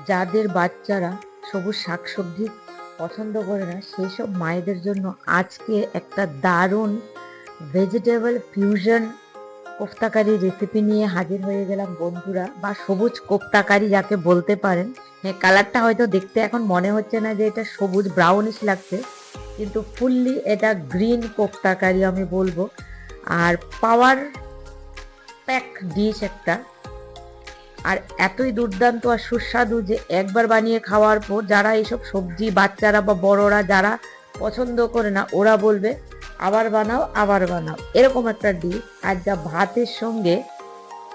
যাদের বাচ্চারা সবুজ শাকসবজি পছন্দ করে না, সেই সব মায়েদের জন্য আজকে একটা দারুণ ভেজিটেবল ফিউশন কোফতাকারি রেসিপি নিয়ে হাজির হয়ে গেলাম বন্ধুরা, বা সবুজ কোফতাকারি যাকে বলতে পারেন। হ্যাঁ, কালারটা হয়তো দেখতে এখন মনে হচ্ছে না যে এটা সবুজ, ব্রাউনিশ লাগছে, কিন্তু ফুললি এটা গ্রিন কোফতাকারি আমি বলবো। আর পাওয়ার প্যাক ডিশ একটা, আর এতই দুর্দান্ত আর সুস্বাদু যে একবার বানিয়ে খাওয়ার পর যারা এইসব সবজি, বাচ্চারা বা বড়রা যারা পছন্দ করে না, ওরা বলবে আবার বানাও আবার বানাও, এরকম একটা ডিশ। আর যা ভাতের সঙ্গে,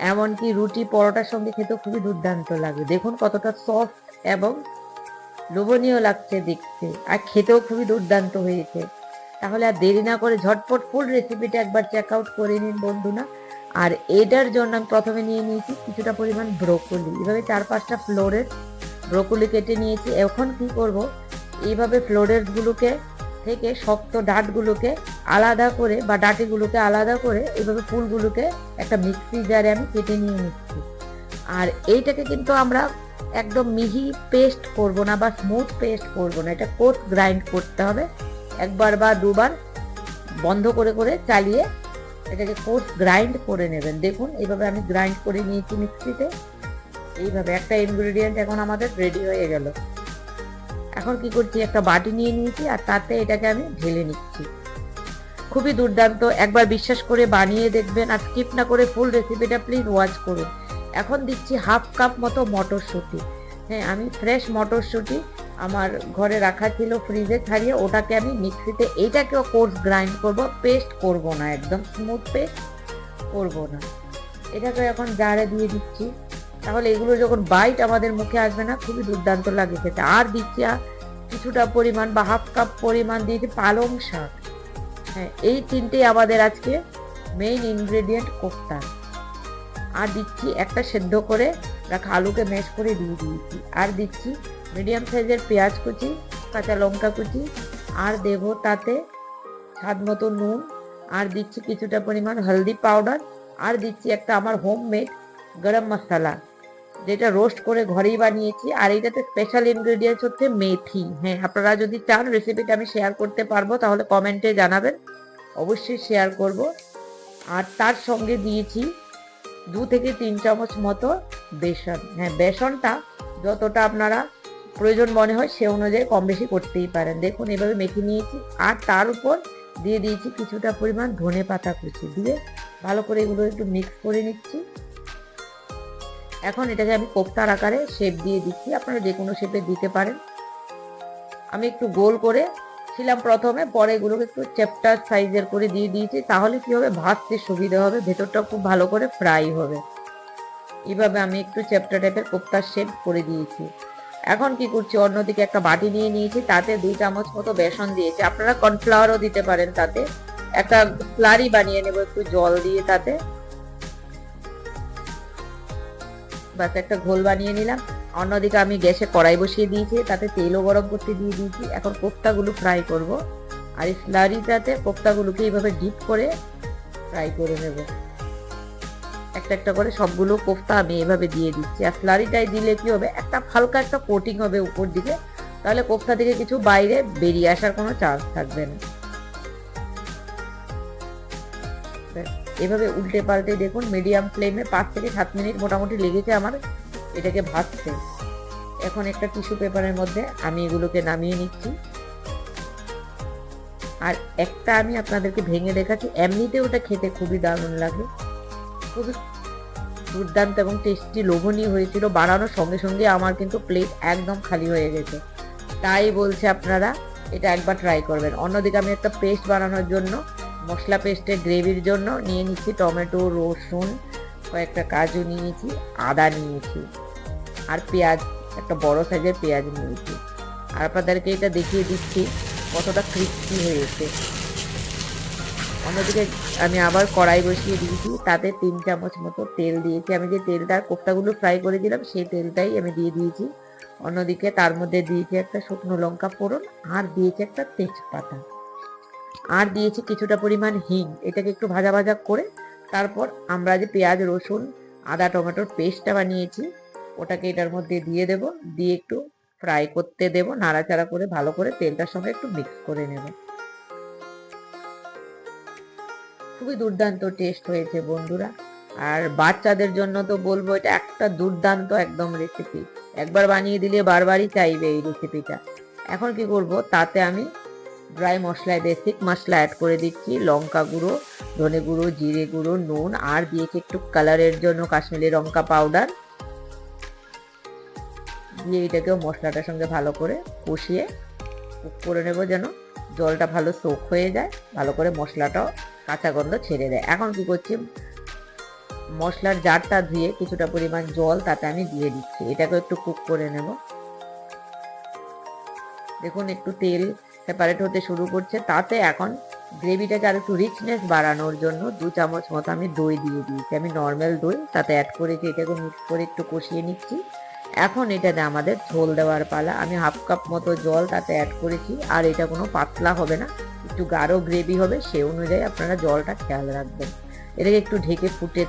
এমনকি রুটি পরোটার সঙ্গে খেতেও খুবই দুর্দান্ত লাগে। দেখুন কতটা সফট এবং লোভনীয় লাগছে দেখতে, আর খেতেও খুবই দুর্দান্ত হয়েছে। তাহলে আর দেরি না করে ঝটপট ফুল রেসিপিটা একবার চেক আউট করে নিন বন্ধুরা। আর এটার জন্য আমি প্রথমে নিয়ে নিয়েছি কিছুটা পরিমাণ ব্রোকলি, এভাবে 4-5টা ফ্লোরের ব্রোকলি কেটে নিয়েছি। এখন কি করব, এইভাবে ফ্লোরের গুলোকে থেকে শক্ত ডাঁটগুলোকে আলাদা করে, বা ডাঁটিগুলোকে আলাদা করে, এইভাবে ফুলগুলোকে একটা মিক্সি জারে আমি কেটে নিয়ে নিচ্ছি। আর এইটাকে কিন্তু আমরা একদম মিহি পেস্ট করব না, বা স্মুথ পেস্ট করব না, এটা কোর্স গ্রাইন্ড করতে হবে। একবার বা দুবার বন্ধ করে করে চালিয়ে এটাকে কোর্স গ্রাইন্ড করে নেবেন। দেখুন এইভাবে আমি গ্রাইন্ড করে নিয়েছি মিক্সিতে। এইভাবে একটা ইনগ্রেডিয়েন্ট এখন আমাদের রেডি হয়ে গেল। এখন কি করছি, একটা বাটি নিয়ে নিয়েছি আর তাতে এটাকে আমি ঢেলে নিচ্ছি। খুবই দুর্দান্ত, একবার বিশ্বাস করে বানিয়ে দেখবেন, আর স্কিপ না করে ফুল রেসিপিটা প্লিজ ওয়াচ করুন। এখন দিচ্ছি 1/2 কাপ মতো মটরশুঁটি। হ্যাঁ, আমি ফ্রেশ মটরশুঁটি আমার ঘরে রাখা ছিল ফ্রিজে ছাড়িয়ে, ওটাকে আমি মিক্সিতে, এইটাকেও কোর্স গ্রাইন্ড করব, পেস্ট করব না, একদম স্মুথ পেস্ট করব না। এটাকে এখন জারে দিয়ে দিচ্ছি। তাহলে এগুলো যখন বাইট আমাদের মুখে আসবে না, খুবই দুর্দান্ত লাগে খেতে। আর দিচ্ছি কিছুটা পরিমাণ বা 1/2 কাপ পরিমাণ দিয়েছি পালং শাক। হ্যাঁ, এই তিনটেই আমাদের আজকে মেইন ইনগ্রেডিয়েন্ট কোফতা। আর দিচ্ছি একটা সেদ্ধ করে রাখা আলুকে ম্যাশ করে দিয়ে দিয়েছি। আর দিচ্ছি মিডিয়াম সাইজের পেঁয়াজ কুচি, কাঁচা লঙ্কা কুচি, আর দেবো তাতে স্বাদ মতো নুন, আর দিচ্ছি কিছুটা পরিমাণ হলদি পাউডার, আর দিচ্ছি একটা আমার হোমমেড গরম মশলা, যেটা রোস্ট করে ঘরেই বানিয়েছি। আর এইটাতে স্পেশাল ইনগ্রেডিয়েন্টস হচ্ছে মেথি। হ্যাঁ, আপনারা যদি চান রেসিপিটা আমি শেয়ার করতে পারবো, তাহলে কমেন্টে জানাবেন, অবশ্যই শেয়ার করব। আর তার সঙ্গে দিয়েছি 2 থেকে 3 চামচ মতো বেসন। হ্যাঁ, বেসনটা যতটা আপনারা প্রয়োজন মনে হয় সে অনুযায়ী কম বেশি করতেই পারেন। দেখুন এভাবে মেখে নিয়েছি। আর তার উপর দিয়ে দিয়েছি কিছুটা পরিমাণ ধনে পাতা কুচি, দিয়ে ভালো করে এগুলো একটু মিক্স করে নিচ্ছি। এখন এটাকে আমি কোফতার আকারে শেপ দিয়ে দিচ্ছি, আপনারা যে কোনো শেপে দিতে পারেন। আমি একটু গোল করে ছিলাম প্রথমে, পরে এগুলোকে একটু চ্যাপ্টার সাইজের করে দিয়ে দিয়েছি। তাহলে কি হবে, ভাজতে সুবিধা হবে, ভেতরটা খুব ভালো করে ফ্রাই হবে। এইভাবে আমি একটু চ্যাপ্টার টাইপের কোফতার শেপ করে দিয়েছি। এখন কি করছি, অন্যদিকে একটা বাটি নিয়ে নিয়েছি, তাতে 2 চামচ মতো বেসন দিয়েছি। আপনারা কর্নফ্লাওয়ারও দিতে পারেন। তাতে একটা স্লারি বানিয়ে নেব একটু জল দিয়ে, তাতে বাস একটা ঘোল বানিয়ে নিলাম। অন্যদিকে আমি গ্যাসে কড়াই বসিয়ে দিয়েছি, তাতে তেলও গরম করতে দিয়ে দিয়েছি। এখন কোফতাগুলো ফ্রাই করব। আর এই স্লারিটাতে কোফতাগুলোকে এইভাবে ডিপ করে ফ্রাই করে নেব। একটা একটা করে সবগুলো কোফতা আমি এভাবে দিয়ে দিচ্ছি। আর স্লারিটাই দিলে কি হবে, একটা হালকা একটা কোটিং হবে উপর দিকে, তাহলে কোফতা থেকে কিছু বাইরে বেরিয়ে আসার কোনো চান্স থাকবে না। এভাবে উল্টে পাল্টে দেখুন, মিডিয়াম ফ্লেমে 5 থেকে 7 মিনিট মোটামুটি লেগেছে আমার এটাকে ভাজতে। এখন একটা টিস্যু পেপারের মধ্যে আমি এগুলোকে নামিয়ে নিচ্ছি। আর একটা আমি আপনাদেরকে ভেঙে দেখাচ্ছি, এমনিতে ওটা খেতে খুবই দারুণ লাগে, খুবই দুর্দান্ত এবং টেস্টি, লোভনীয় হয়েছিল। বানানোর সঙ্গে সঙ্গে আমার কিন্তু প্লেট একদম খালি হয়ে গেছে। তাই বলছে আপনারা এটা একবার ট্রাই করবেন। অন্যদিকে আমি একটা পেস্ট বানানোর জন্য, মশলা পেস্টের গ্রেভির জন্য নিয়ে নিচ্ছি টমেটো, রসুন, কয়েকটা কাজু নিয়েছি, আদা নিয়েছি, আর পেঁয়াজ, একটা বড় সাইজের পেঁয়াজ নিয়েছি। আর আপনাদেরকে এটা দেখিয়ে দিচ্ছি কতটা ক্রিস্পি হয়েছে। অন্যদিকে আমি আবার কড়াই বসিয়ে দিয়েছি, তাতে 3 চামচ মতো তেল দিয়েছি। আমি যে তেলটা কোফতাগুলো ফ্রাই করে দিলাম সেই তেলটাই আমি দিয়ে দিয়েছি। অন্যদিকে তার মধ্যে দিয়েছি একটা শুকনো লঙ্কা ফোড়ন, আর দিয়েছি একটা তেজপাতা, আর দিয়েছি কিছুটা পরিমাণ হিং। এটাকে একটু ভাজা ভাজা করে তারপর আমরা যে পেঁয়াজ, রসুন, আদা, টমেটোর পেস্টটা বানিয়েছি ওটাকে এটার মধ্যে দিয়ে দেব, দিয়ে একটু ফ্রাই করতে দেব, নাড়াচাড়া করে ভালো করে তেলটার সঙ্গে একটু মিক্স করে নেব। খুবই দুর্দান্ত টেস্ট হয়েছে বন্ধুরা। আর বাচ্চাদের জন্য তো বলবো এটা একটা দুর্দান্ত একদম রেসিপি, একবার বানিয়ে দিলে বারবারই চাইবে এই রেসিপিটা। এখন কি করব, তাতে আমি ড্রাই মশলায় বেসিক মশলা অ্যাড করে দিচ্ছি, লঙ্কা গুঁড়ো, ধনে গুঁড়ো, জিরে গুঁড়ো, নুন, আর দিয়েছি একটু কালারের জন্য কাশ্মীরি লঙ্কা পাউডার। দিয়ে এটাকেও মশলাটার সঙ্গে ভালো করে কষিয়ে কুক করে নেব, যেন জলটা ভালো সোক হয়ে যায়, ভালো করে মশলাটাও কাঁচা গন্ধ ছেড়ে দেয়। এখন কি করছি, মশলার জারটা ধুয়ে কিছুটা পরিমাণ জল তাতে আমি দিয়ে দিচ্ছি, এটাকে একটু কুক করে নেব। দেখুন একটু তেল সেপারেট হতে শুরু করছে, তাতে এখন গ্রেভিটাকে আর একটু রিচনেস বাড়ানোর জন্য 2 চামচ মতো আমি দই দিয়ে দিয়েছি, আমি নর্মাল দই তাতে অ্যাড করেছি, এটাকে মিক্স করে একটু কষিয়ে নিচ্ছি। এখন এটাতে আমাদের ঝোল দেওয়ার পালা, আমি হাফ কাপ মতো জল তাতে অ্যাড করেছি, আর এটা কোনো পাতলা হবে না, একটু গাঢ় গ্রেভি হবে, সে অনুযায়ী আপনারা জলটা খেয়াল রাখবেন। এটাকে একটু ঢেকে ফুটে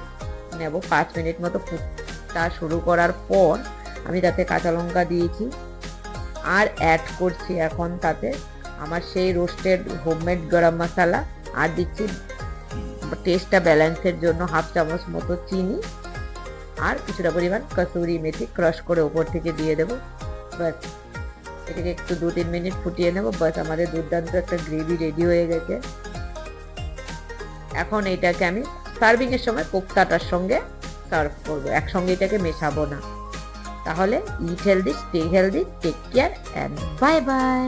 নেব 5 মিনিট মতো। ফুটটা শুরু করার পর আমি তাতে কাঁচা লঙ্কা দিয়েছি, আর অ্যাড করছি এখন তাতে আমার সেই রোস্টেড হোমমেড গরম মশলা, আর দিচ্ছি টেস্টটা ব্যালেন্সের জন্য হাফ চামচ মতো চিনি, আর কিছুটা পরিমাণ কসুরি মেথি ক্রাশ করে ওপর থেকে দিয়ে দেবো। বাস এটাকে একটু 2-3 মিনিট ফুটিয়ে নেবো, বাস আমাদের দুর্দান্ত একটা গ্রেভি রেডি হয়ে গেছে। এখন এটাকে আমি সার্ভিং এর সময় কোপ্তাটার সঙ্গে সার্ভ করবো, একসঙ্গে এটাকে মেশাবো না। তাহলে eat healthy, stay healthy, take care and bye by.